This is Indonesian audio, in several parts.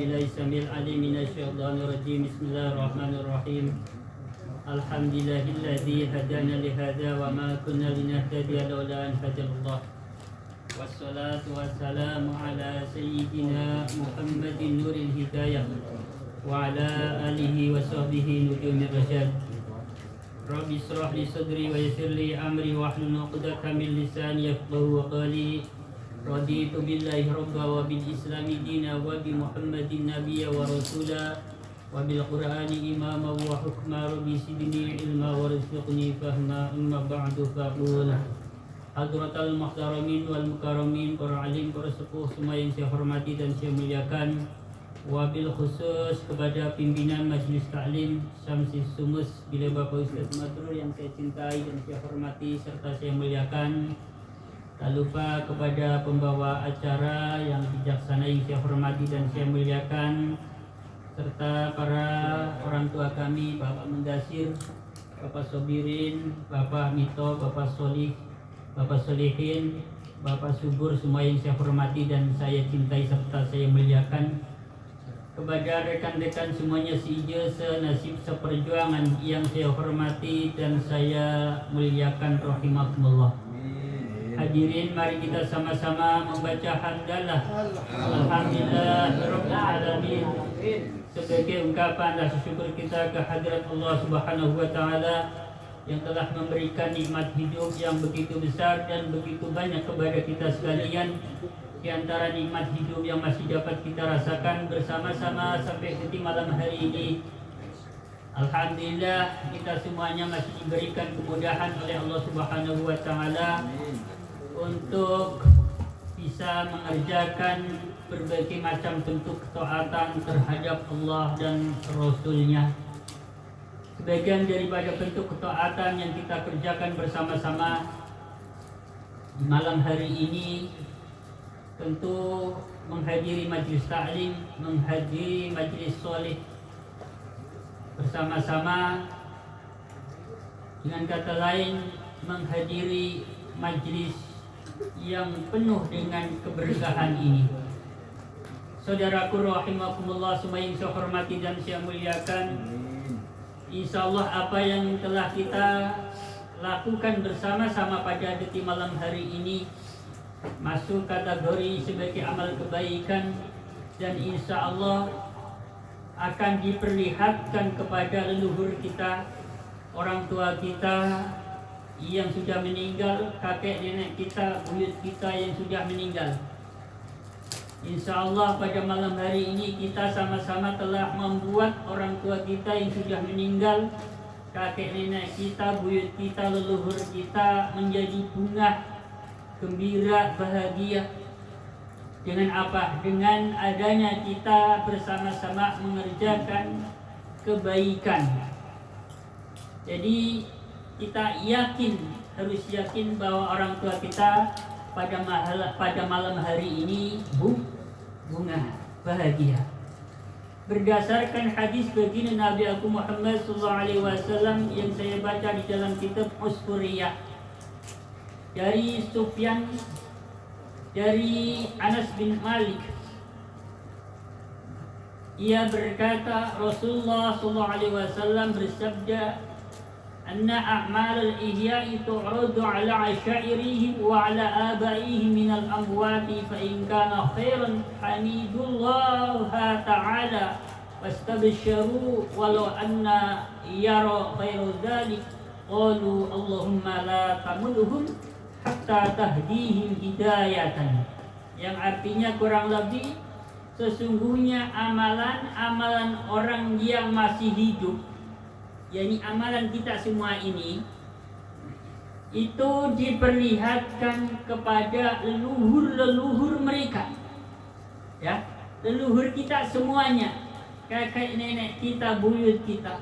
billahi samil alim minasyaitonir rajim. Bismillahirrahmanirrahim. Alhamdulillahilladzi hadana li hadza wa ma kunna linahtadiya laula an hadallah. Wassalatu wassalamu ala sayyidina Muhammadin nuril hidayah wa ala alihi wa sahbihi nujumir rasyad. Rabbi israh li sadri wa yassir li amri wa hlul 'uqdatam min lisani yafqahu qawli. Raditu billahi rabba wa bil islami dina wa bi Muhammadin nabiyya wa rasula wa bil qur'ani imama wa hukma. Rabbi sidni ilma wa rizqni fahma. Amma ba'du faqul hadratal muhtaramin wal mukarramin, para alim, para sepuh semua yang saya hormati dan saya muliakan. Wabil khusus kepada pimpinan Majelis Taklim Syamsi Sumus bila Bapak Ustaz Madrur yang saya cintai dan saya hormati serta saya muliakan. Tak lupa kepada pembawa acara yang bijaksana yang saya hormati dan saya muliakan, serta para orang tua kami, Bapak Mendasir, Bapak Sobirin, Bapak Mito, Bapak Solih, Bapak Solihin, Bapak Subur, semua yang saya hormati dan saya cintai serta saya muliakan. Kepada rekan-rekan semuanya seija, senasib, seperjuangan yang saya hormati dan saya muliakan rahimakumullah. Hadirin, mari kita sama-sama membaca hamdalah alhamdulillahirabbil alamin sebagai ungkapan rasa syukur kita kehadirat Allah Subhanahu wa taala yang telah memberikan nikmat hidup yang begitu besar dan begitu banyak kepada kita sekalian. Di antara nikmat hidup yang masih dapat kita rasakan bersama-sama sampai ke malam hari ini, alhamdulillah kita semuanya masih diberikan kemudahan oleh Allah Subhanahu wa taala untuk bisa mengerjakan berbagai macam bentuk ketaatan terhadap Allah dan Rasul-Nya. Sebagian daripada bentuk ketaatan yang kita kerjakan bersama-sama di malam hari ini tentu menghadiri majlis taklim, menghadiri majlis soleh bersama-sama, dengan kata lain menghadiri majlis yang penuh dengan keberkahan ini. Saudaraku rahimakumullah semua yang saya hormati dan saya muliakan, insyaallah apa yang telah kita lakukan bersama-sama pada detik malam hari ini masuk kategori sebagai amal kebaikan dan insyaallah akan diperlihatkan kepada leluhur kita, orang tua kita yang sudah meninggal, kakek nenek kita, buyut kita yang sudah meninggal. InsyaAllah pada malam hari ini kita sama-sama telah membuat orang tua kita yang sudah meninggal, kakek nenek kita, buyut kita, leluhur kita menjadi bungah, gembira, bahagia. Dengan apa? Dengan adanya kita bersama-sama mengerjakan kebaikan. Jadi kita harus yakin bahwa orang tua kita pada malam hari ini bunga bahagia. Berdasarkan hadis baginda Nabi Muhammad SAW yang saya baca di dalam kitab Usfuriyah dari Sufyan dari Anas bin Malik, ia berkata Rasulullah SAW bersabda, anna a'mal al-ihya'i tu'radu ala asyairihim wa ala abaihim minal amwati fa in kana khairan hamidullah ta'ala wastabsharu walau anna yara khairu dhalik qalu Allahumma la tamudhum hatta tahdihim hidayatan, yang artinya kurang lebih sesungguhnya amalan orang yang masih hidup, yakni amalan kita semua ini, itu diperlihatkan kepada leluhur mereka, ya, leluhur kita semuanya, kakek nenek kita, buyut kita,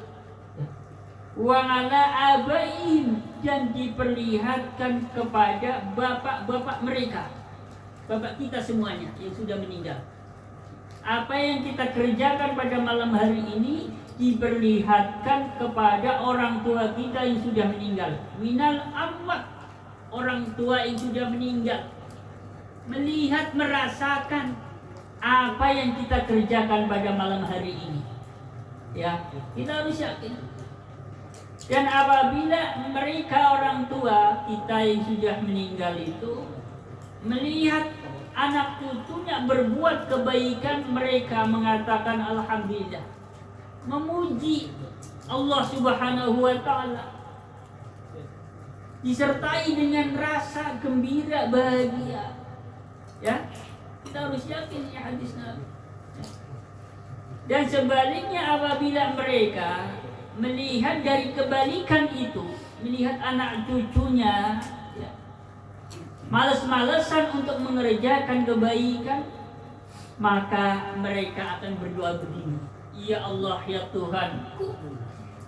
wa ala abaihim, dan diperlihatkan kepada bapak-bapak mereka, bapak kita semuanya yang sudah meninggal. Apa yang kita kerjakan pada malam hari ini diperlihatkan kepada orang tua kita yang sudah meninggal. Minal amwat, orang tua yang sudah meninggal, melihat, merasakan apa yang kita kerjakan pada malam hari ini. Ya, kita harus yakin. Dan apabila mereka orang tua kita yang sudah meninggal itu melihat anak cucunya berbuat kebaikan, mereka mengatakan alhamdulillah, memuji Allah Subhanahu wa taala, disertai dengan rasa gembira, bahagia. Ya, kita harus yakin ya hadis Nabi. Dan sebaliknya apabila mereka melihat dari kebalikan itu, melihat anak cucunya ya, malas-malesan untuk mengerjakan kebaikan, maka mereka akan berdoa begini, ya Allah ya Tuhanku,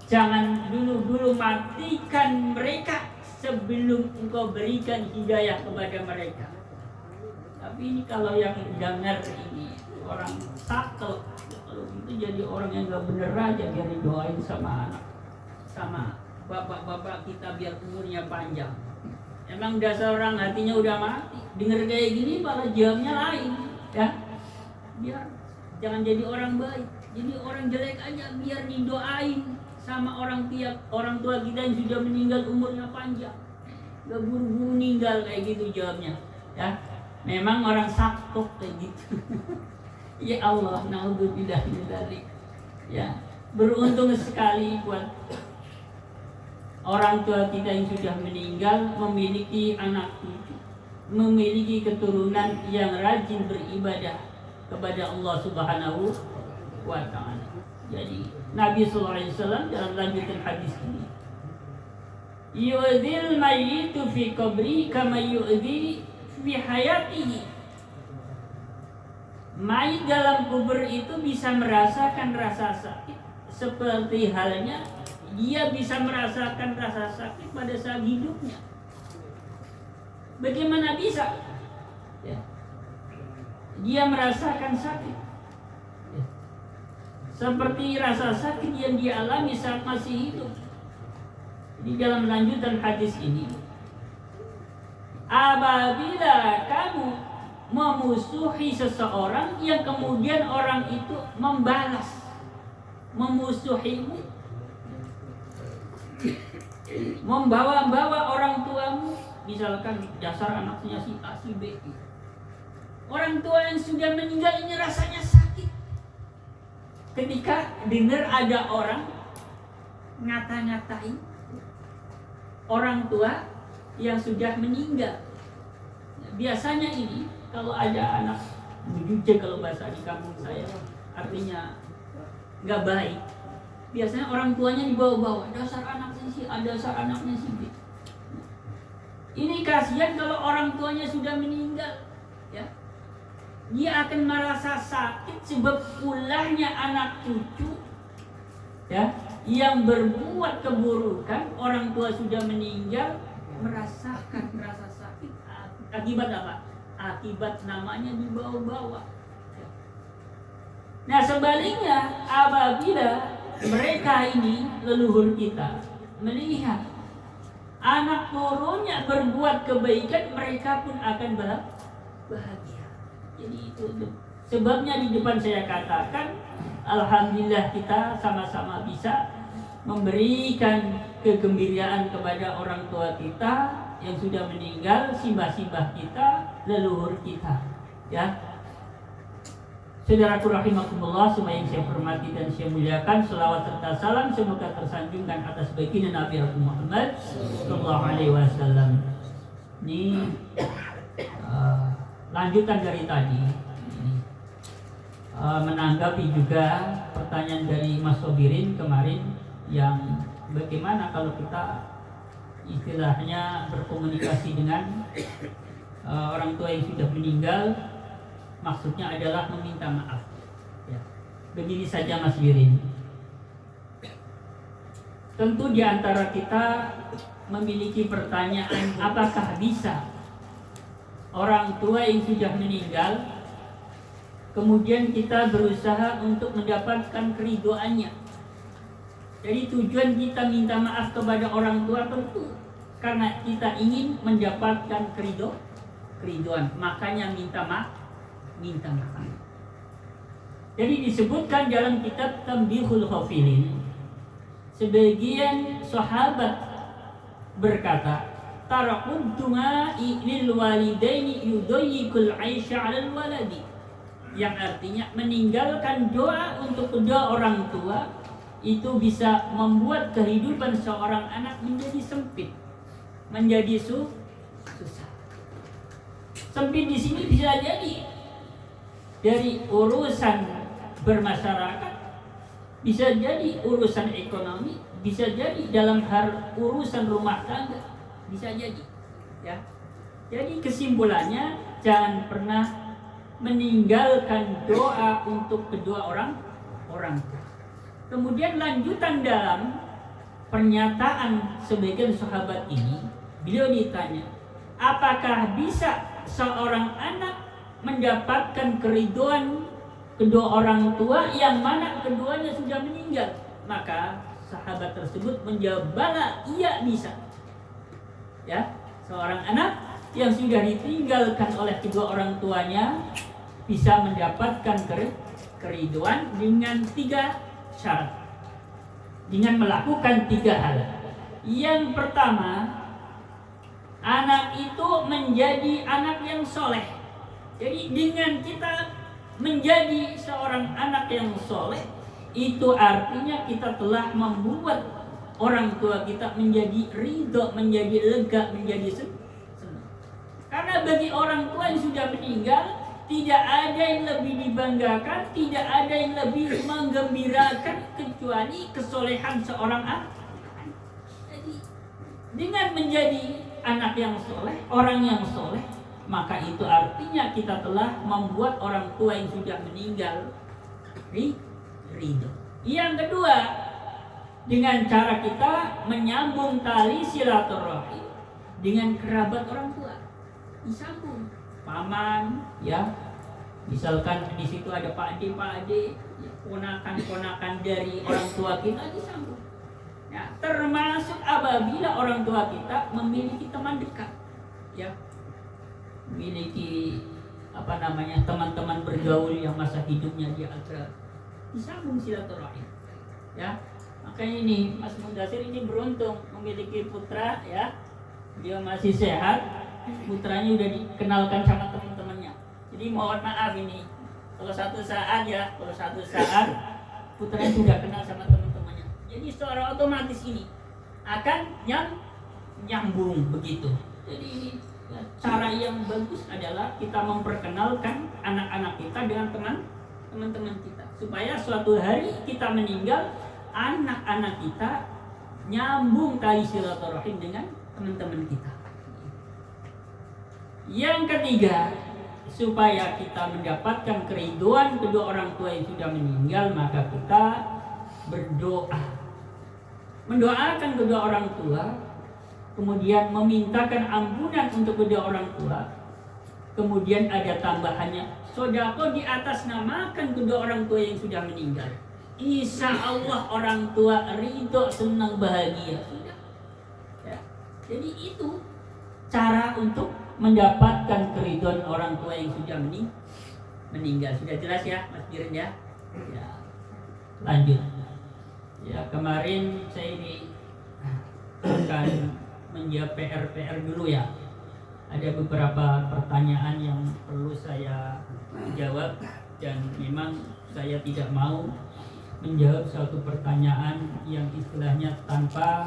jangan dulu matikan mereka sebelum Engkau berikan hidayah kepada mereka. Tapi ini kalau yang dengar ini orang sakel, kalau itu jadi orang yang gak bener aja, biar didoain sama anak, sama bapak-bapak kita biar umurnya panjang. Emang dasar orang hatinya udah mati, denger kayak gini malah jawabnya lain, ya. Biar jangan jadi orang baik, jadi orang jelek aja, biar didoain sama orang tua kita yang sudah meninggal umurnya panjang. Gak buru-buru meninggal kayak gitu jawabnya, ya. Memang orang saktok kayak gitu. Ya Allah, naudzubillah min dzalik. Ya, beruntung sekali buat orang tua kita yang sudah meninggal memiliki anak cucu, memiliki keturunan yang rajin beribadah kepada Allah Subhanahu wa taala. Jadi Nabi sallallahu alaihi wasallam dalam lanjutan hadis ini, yu'dzil mayyitu fi qabri kama yu'dzi fi hayatihi. Mayit dalam kubur itu bisa merasakan rasa sakit seperti halnya dia bisa merasakan rasa sakit pada saat hidupnya. Bagaimana bisa? Ya. Dia merasakan sakit ya, seperti rasa sakit yang dia alami saat masih hidup. Di dalam lanjutan hadis ini, apabila kamu memusuhi seseorang yang kemudian orang itu membalas memusuhimu, membawa-bawa orang tuamu, misalkan dasar anaknya si A si B, orang tua yang sudah meninggal ini rasanya sakit ketika dengar ada orang ngata-ngatain orang tua yang sudah meninggal. Biasanya ini kalau ada anak bujuje, kalau bahasa di kampung saya, artinya nggak baik. Biasanya orang tuanya dibawa-bawa, dasar anaknya si A, dasar anaknya si B. Ini kasihan kalau orang tuanya sudah meninggal, ya. Dia akan merasa sakit sebab ulahnya anak cucu, ya, yang berbuat keburukan. Orang tua sudah meninggal merasakan rasa sakit akibat apa? Akibat namanya dibawa-bawa. Nah sebaliknya, apabila mereka ini leluhur kita melihat anak turunnya berbuat kebaikan, mereka pun akan bahagia. Jadi itu sebabnya di depan saya katakan, alhamdulillah kita sama-sama bisa memberikan kegembiraan kepada orang tua kita yang sudah meninggal, simbah-simbah kita, leluhur kita, ya. Saudaraku rahimakumullah, semua yang saya hormati dan saya muliakan, selawat serta salam semoga tersanjungkan atas baginda Nabi Muhammad sallallahu alaihi wasallam. Ini lanjutan dari tadi, menanggapi juga pertanyaan dari Mas Sobirin kemarin, yang bagaimana kalau kita istilahnya berkomunikasi dengan orang tua yang sudah meninggal, maksudnya adalah meminta maaf. Ya. Begini saja Mas Birin. Tentu di antara kita memiliki pertanyaan, apakah bisa orang tua yang sudah meninggal kemudian kita berusaha untuk mendapatkan keridoannya. Jadi tujuan kita minta maaf kepada orang tua tentu karena kita ingin mendapatkan keridoan, makanya minta maaf. Jadi disebutkan dalam kitab Tanbihul Ghafilin, sebagian sahabat berkata, tarakud du'a'i lil walidaini yudayyikul 'aisha 'alal waladi, yang artinya meninggalkan doa untuk kedua orang tua itu bisa membuat kehidupan seorang anak menjadi sempit, menjadi susah. Sempit di sini bisa jadi dari urusan bermasyarakat, bisa jadi urusan ekonomi, bisa jadi dalam hal urusan rumah tangga, bisa jadi, ya. Jadi kesimpulannya, jangan pernah meninggalkan doa untuk kedua orang tua. Kemudian lanjutan dalam pernyataan sebagian sahabat ini, beliau ditanya, apakah bisa seorang anak mendapatkan keridhaan kedua orang tua yang mana keduanya sudah meninggal? Maka sahabat tersebut menjawab, bala, iya bisa. Ya, seorang anak yang sudah ditinggalkan oleh kedua orang tuanya bisa mendapatkan keridhaan dengan 3 syarat, dengan melakukan 3 hal. Yang pertama, anak itu menjadi anak yang soleh. Jadi dengan kita menjadi seorang anak yang soleh, itu artinya kita telah membuat orang tua kita menjadi ridho, menjadi lega, menjadi senang. Karena bagi orang tua yang sudah meninggal, tidak ada yang lebih dibanggakan, tidak ada yang lebih menggembirakan kecuali kesolehan seorang anak. Jadi dengan menjadi anak yang soleh, orang yang soleh, maka itu artinya kita telah membuat orang tua yang sudah meninggal ridho. Yang kedua, dengan cara kita menyambung tali silaturahim dengan kerabat orang tua, disambung. Paman, ya, misalkan di situ ada Pak Ade, ya, ponakan dari orang tua kita disambung. Ya, termasuk apabila orang tua kita memiliki teman dekat, ya, memiliki teman-teman bergaul yang masa hidupnya dia akrab, disambung silaturahim, ya. Makanya ini Mas Mudasir ini beruntung memiliki putra, ya, dia masih sehat, putranya udah dikenalkan sama teman-temannya. Jadi mohon maaf ini, kalau satu saat putranya sudah kenal sama teman-temannya, jadi secara otomatis ini akan nyambung begitu. Jadi ini cara yang bagus adalah kita memperkenalkan anak-anak kita dengan teman-teman kita, supaya suatu hari kita meninggal, anak-anak kita nyambung tali silaturahim dengan teman-teman kita. Yang ketiga, supaya kita mendapatkan keridhaan kedua orang tua yang sudah meninggal, maka kita berdoa, mendoakan kedua orang tua, kemudian memintakan ampunan untuk kedua orang tua. Kemudian ada tambahannya, sedekah di atas namakan kedua orang tua yang sudah meninggal. Insya Allah orang tua ridho, senang, bahagia. Sudah. Ya. Jadi itu cara untuk mendapatkan keridhaan orang tua yang sudah meninggal. Sudah jelas ya, Mas Diren, ya? Ya. Lanjut. Ya, kemarin saya ini akan menjawab PR dulu, ya. Ada beberapa pertanyaan yang perlu saya jawab, dan memang saya tidak mau menjawab suatu pertanyaan yang istilahnya tanpa